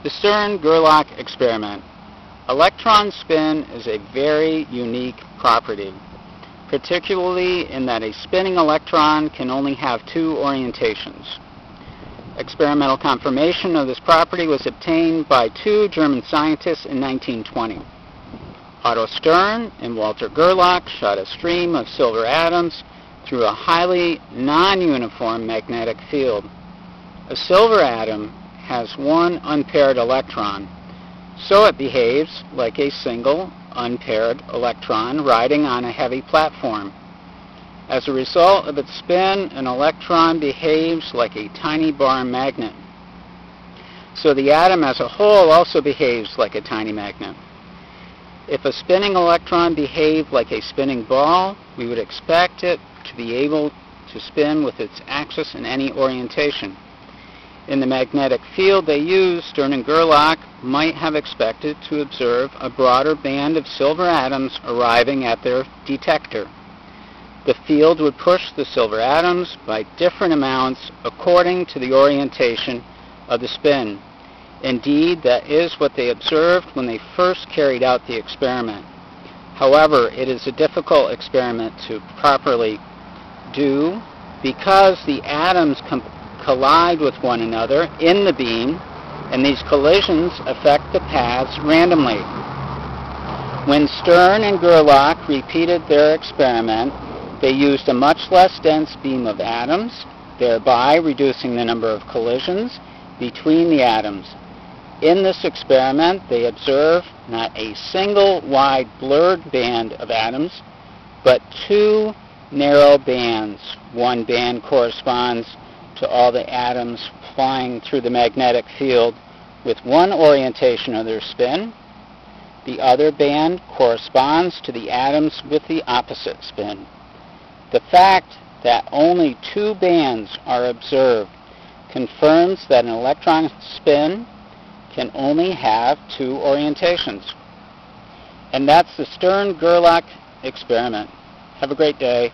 The Stern-Gerlach experiment. Electron spin is a very unique property, particularly in that a spinning electron can only have two orientations. Experimental confirmation of this property was obtained by two German scientists in 1920. Otto Stern and Walter Gerlach shot a stream of silver atoms through a highly non-uniform magnetic field. A silver atom has one unpaired electron, so it behaves like a single unpaired electron riding on a heavy platform. As a result of its spin, an electron behaves like a tiny bar magnet. So the atom as a whole also behaves like a tiny magnet. If a spinning electron behaved like a spinning ball, we would expect it to be able to spin with its axis in any orientation. In the magnetic field they used, Stern and Gerlach might have expected to observe a broader band of silver atoms arriving at their detector. The field would push the silver atoms by different amounts according to the orientation of the spin. Indeed, that is what they observed when they first carried out the experiment. However, it is a difficult experiment to properly do because the atoms collide with one another in the beam, and these collisions affect the paths randomly. When Stern and Gerlach repeated their experiment, they used a much less dense beam of atoms, thereby reducing the number of collisions between the atoms. In this experiment, they observed not a single wide blurred band of atoms, but two narrow bands. One band corresponds to all the atoms flying through the magnetic field with one orientation of their spin. The other band corresponds to the atoms with the opposite spin. The fact that only two bands are observed confirms that an electron spin can only have two orientations. And that's the Stern-Gerlach experiment. Have a great day.